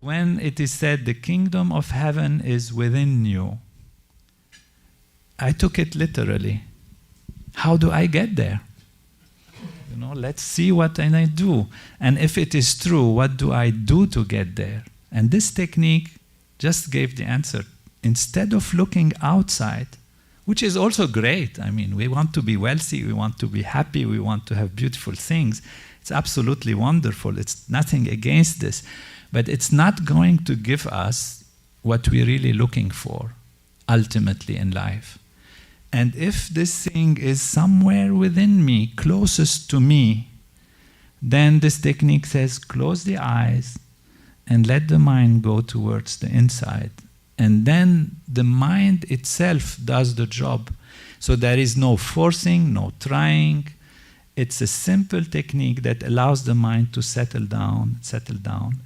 When it is said the kingdom of heaven is within you, I took it literally. How do I get there? Let's see what can I do. And if it is true, what do I do to get there? And this technique just gave the answer. Instead of looking outside, which is also great. I mean, we want to be wealthy, we want to be happy, we want to have beautiful things. It's absolutely wonderful. It's nothing against this. But it's not going to give us what we're really looking for, ultimately in life. And if this thing is somewhere within me, closest to me, then this technique says, close the eyes and let the mind go towards the inside. And then the mind itself does the job. So there is no forcing, no trying. It's a simple technique that allows the mind to settle down,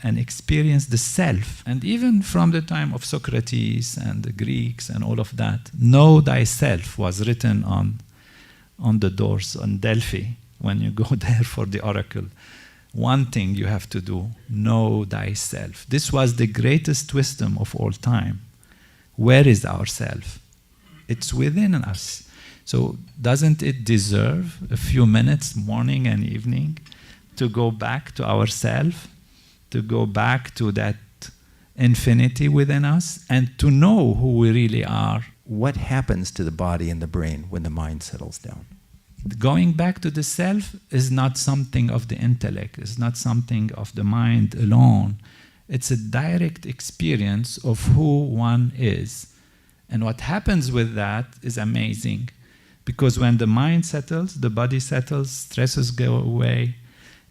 and experience the self. And even from the time of Socrates and the Greeks and all of that, know thyself was written on the doors on Delphi. When you go there for the oracle, one thing you have to do, know thyself. This was the greatest wisdom of all time. Where is our self? It's within us. So doesn't it deserve a few minutes, morning and evening, to go back to ourself, to go back to that infinity within us, and to know who we really are? What happens to the body and the brain when the mind settles down? Going back to the self is not something of the intellect, it's not something of the mind alone. It's a direct experience of who one is. And what happens with that is amazing. Because when the mind settles, the body settles, stresses go away.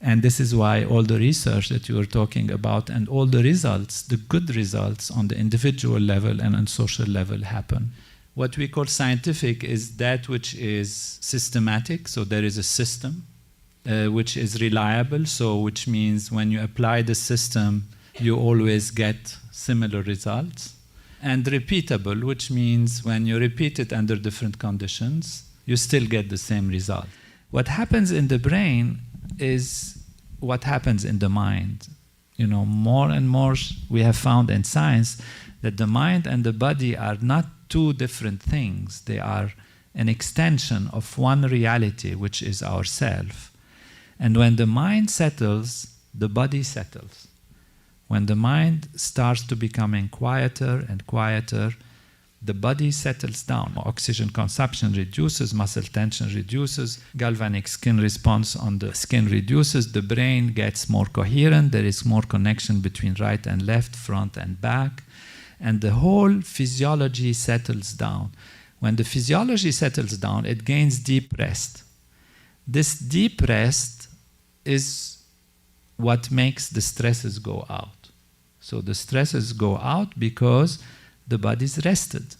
And this is why all the research that you were talking about and all the results, the good results on the individual level and on social level happen. What we call scientific is that which is systematic, so there is a system, which is reliable, so which means when you apply the system, you always get similar results. And repeatable, which means when you repeat it under different conditions, you still get the same result. What happens in the brain is what happens in the mind. More and more we have found in science that the mind and the body are not two different things. They are an extension of one reality, which is ourself. And when the mind settles, the body settles. When the mind starts to becoming quieter and quieter, the body settles down. Oxygen consumption reduces, muscle tension reduces, galvanic skin response on the skin reduces, the brain gets more coherent, there is more connection between right and left, front and back, and the whole physiology settles down. When the physiology settles down, it gains deep rest. This deep rest is what makes the stresses go out. So the stresses go out because the body's rested.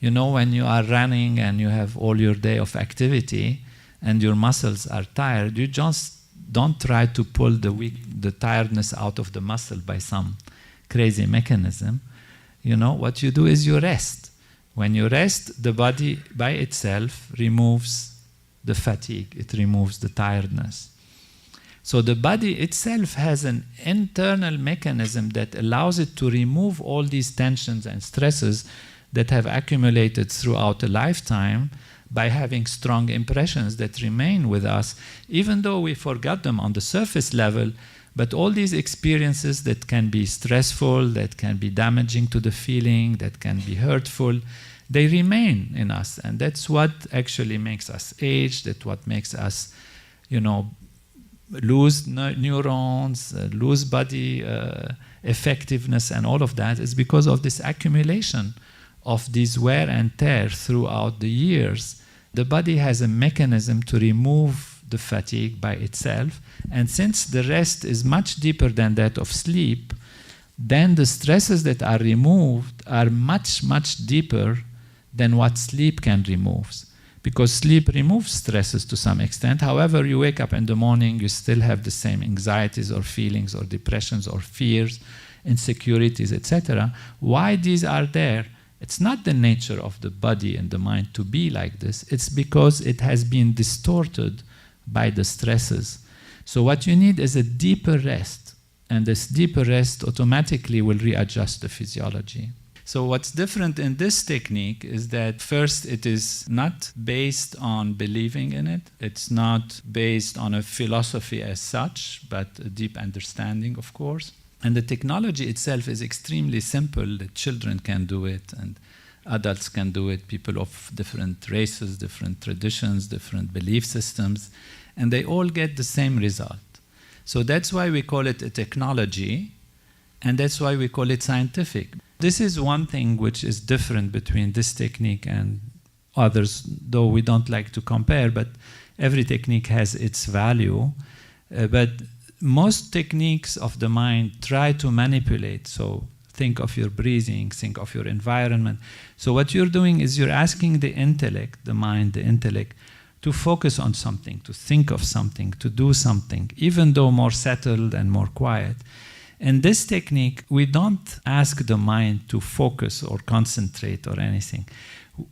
When you are running and you have all your day of activity and your muscles are tired, you just don't try to pull the tiredness out of the muscle by some crazy mechanism. What you do is you rest. When you rest, the body by itself removes the fatigue, it removes the tiredness. So the body itself has an internal mechanism that allows it to remove all these tensions and stresses that have accumulated throughout a lifetime by having strong impressions that remain with us, even though we forgot them on the surface level. But all these experiences that can be stressful, that can be damaging to the feeling, that can be hurtful, they remain in us. And that's what actually makes us age, that's what makes us, lose neurons, lose body effectiveness, and all of that is because of this accumulation of this wear and tear throughout the years. The body has a mechanism to remove the fatigue by itself, and since the rest is much deeper than that of sleep, then the stresses that are removed are much, much deeper than what sleep can remove. Because sleep removes stresses to some extent. However, you wake up in the morning, you still have the same anxieties or feelings or depressions or fears, insecurities, etc. Why these are there? It's not the nature of the body and the mind to be like this. It's because it has been distorted by the stresses. So what you need is a deeper rest. And this deeper rest automatically will readjust the physiology. So what's different in this technique is that first it is not based on believing in it. It's not based on a philosophy as such, but a deep understanding, of course. And the technology itself is extremely simple. The children can do it and adults can do it, people of different races, different traditions, different belief systems, and they all get the same result. So that's why we call it a technology, and that's why we call it scientific. This is one thing which is different between this technique and others, though we don't like to compare, but every technique has its value. But most techniques of the mind try to manipulate. So think of your breathing, think of your environment. So what you're doing is you're asking the intellect, the mind, the intellect, to focus on something, to think of something, to do something, even though more settled and more quiet. In this technique, we don't ask the mind to focus or concentrate or anything.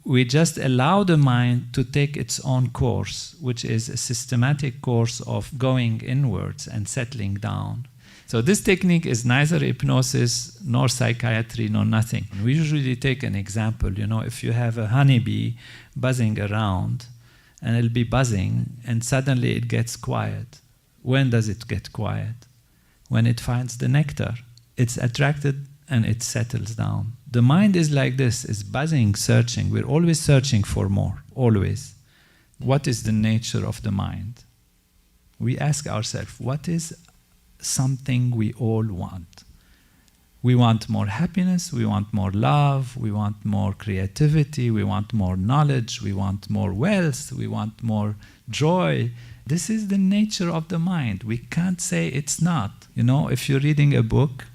We just allow the mind to take its own course, which is a systematic course of going inwards and settling down. So this technique is neither hypnosis, nor psychiatry, nor nothing. We usually take an example. You know, if you have a honeybee buzzing around, and it'll be buzzing, and suddenly it gets quiet. When does it get quiet? When it finds the nectar. It's attracted and it settles down. The mind is like this, is buzzing, searching. We're always searching for more, always. What is the nature of the mind? We ask ourselves, what is something we all want? We want more happiness, we want more love, we want more creativity, we want more knowledge, we want more wealth, we want more joy. This is the nature of the mind. We can't say it's not. You know, if you're reading a book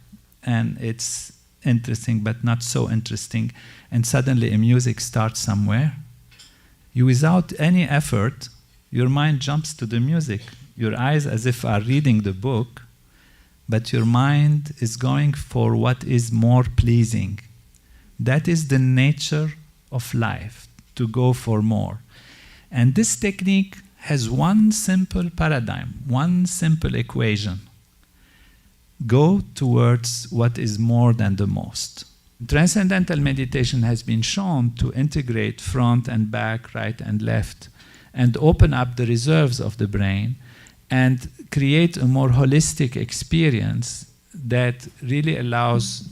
and it's interesting but not so interesting, and suddenly a music starts somewhere, you, without any effort, your mind jumps to the music. Your eyes as if are reading the book, but your mind is going for what is more pleasing. That is the nature of life, to go for more. And this technique has one simple paradigm, one simple equation. Go towards what is more than the most. Transcendental meditation has been shown to integrate front and back, right and left, and open up the reserves of the brain and create a more holistic experience that really allows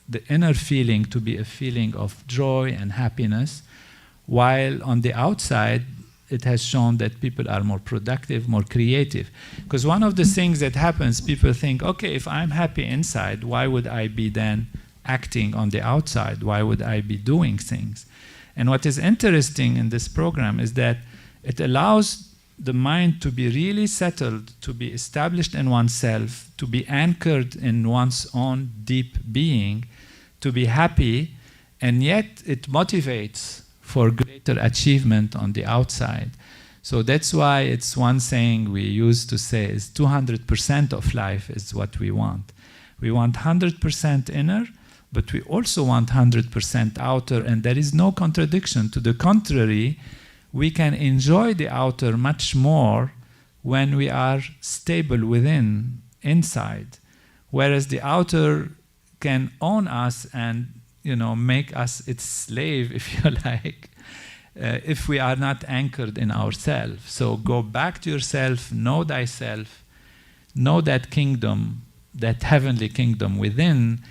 the inner feeling to be a feeling of joy and happiness, while on the outside it has shown that people are more productive, more creative. Because one of the things that happens, people think, okay, if I'm happy inside, why would I be then acting on the outside? Why would I be doing things? And what is interesting in this program is that it allows the mind to be really settled, to be established in oneself, to be anchored in one's own deep being, to be happy, and yet it motivates for greater achievement on the outside. So that's why it's one saying we used to say is 200% of life is what we want. We want 100% inner, but we also want 100% outer, and there is no contradiction. To the contrary, we can enjoy the outer much more when we are stable within, inside. Whereas the outer can own us and, you know, make us its slave, if you like, if we are not anchored in ourselves. So go back to yourself, know thyself, know that kingdom, that heavenly kingdom within,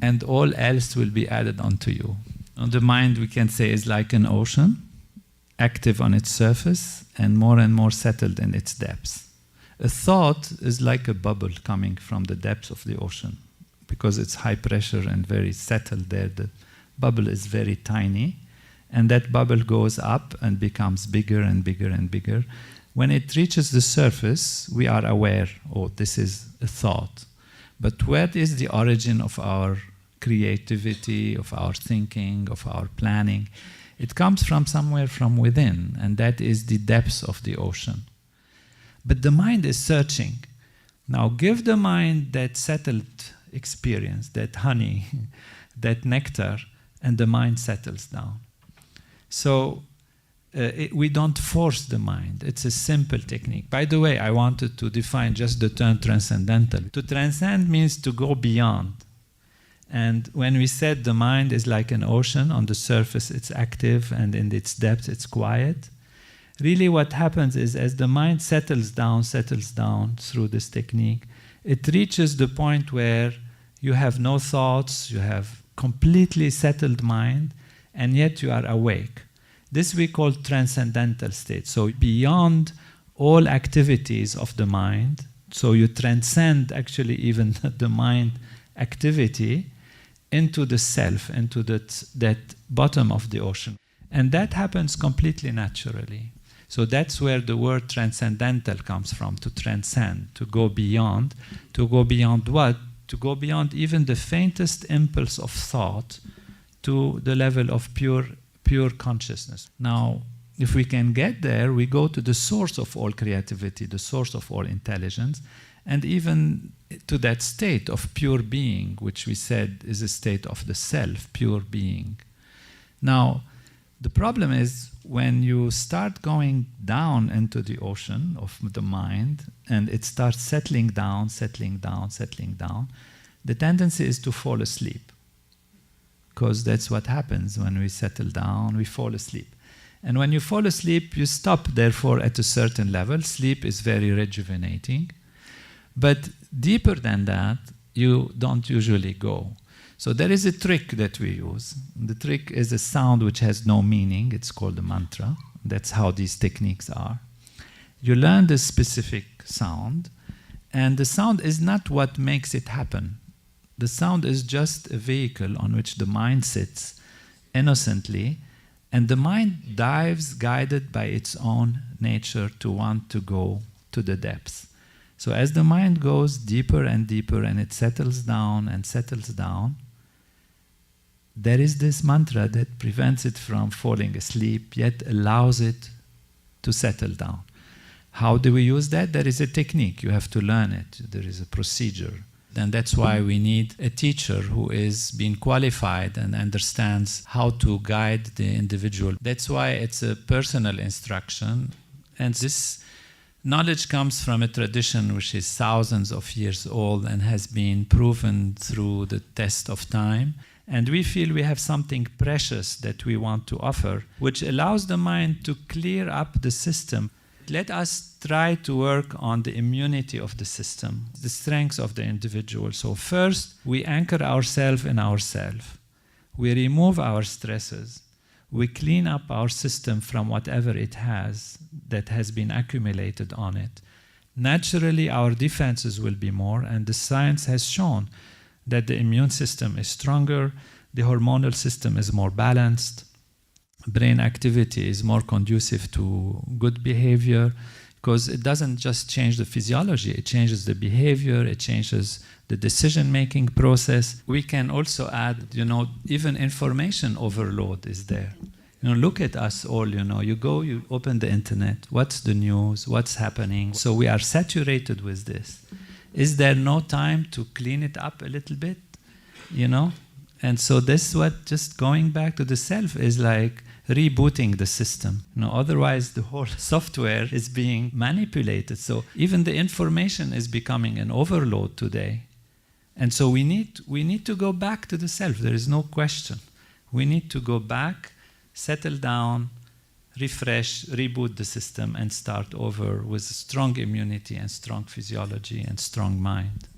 and all else will be added onto you. And the mind, we can say, is like an ocean, active on its surface and more settled in its depths. A thought is like a bubble coming from the depths of the ocean. Because it's high pressure and very settled there, the bubble is very tiny, and that bubble goes up and becomes bigger and bigger and bigger. When it reaches the surface, we are aware, oh, this is a thought. But what is the origin of our creativity, of our thinking, of our planning? It comes from somewhere from within, and that is the depths of the ocean. But the mind is searching. Now give the mind that settled experience, that honey, that nectar, and the mind settles down. So we don't force the mind. It's a simple technique. By the way, I wanted to define just the term transcendental. To transcend means to go beyond. And when we said the mind is like an ocean, on the surface it's active and in its depth it's quiet. Really what happens is as the mind settles down through this technique, it reaches the point where you have no thoughts, you have completely settled mind, and yet you are awake. This we call transcendental state. So beyond all activities of the mind, so you transcend actually even the mind activity into the self, into that bottom of the ocean. And that happens completely naturally. So that's where the word transcendental comes from, to transcend, to go beyond. To go beyond what? To go beyond even the faintest impulse of thought to the level of pure consciousness. Now, if we can get there, we go to the source of all creativity, the source of all intelligence, and even to that state of pure being, which we said is a state of the self, pure being. Now, the problem is when you start going down into the ocean of the mind and it starts settling down, the tendency is to fall asleep. Because that's what happens when we settle down, we fall asleep. And when you fall asleep, you stop, therefore, at a certain level. Sleep is very rejuvenating. But deeper than that, you don't usually go. So there is a trick that we use. The trick is a sound which has no meaning. It's called a mantra. That's how these techniques are. You learn this specific sound, and the sound is not what makes it happen. The sound is just a vehicle on which the mind sits innocently, and the mind dives guided by its own nature to want to go to the depths. So as the mind goes deeper and deeper and it settles down, there is this mantra that prevents it from falling asleep, yet allows it to settle down. How do we use that? There is a technique. You have to learn it. There is a procedure. And that's why we need a teacher who is being qualified and understands how to guide the individual. That's why it's a personal instruction. And this knowledge comes from a tradition which is thousands of years old and has been proven through the test of time. And we feel we have something precious that we want to offer, which allows the mind to clear up the system. Let us try to work on the immunity of the system, the strengths of the individual. So first, we anchor ourselves in ourselves. We remove our stresses. We clean up our system from whatever it has that has been accumulated on it. Naturally, our defenses will be more, and the science has shown that the immune system is stronger, the hormonal system is more balanced, brain activity is more conducive to good behavior, because it doesn't just change the physiology, it changes the behavior, it changes the decision-making process. We can also add, even information overload is there. Look at us all, you open the internet, what's the news, what's happening? So we are saturated with this. Is there no time to clean it up a little bit? And so this is what just going back to the self is like rebooting the system. Otherwise the whole software is being manipulated. So even the information is becoming an overload today. And so we need to go back to the self. There is no question. We need to go back, settle down, refresh, reboot the system, and start over with strong immunity and strong physiology and strong mind.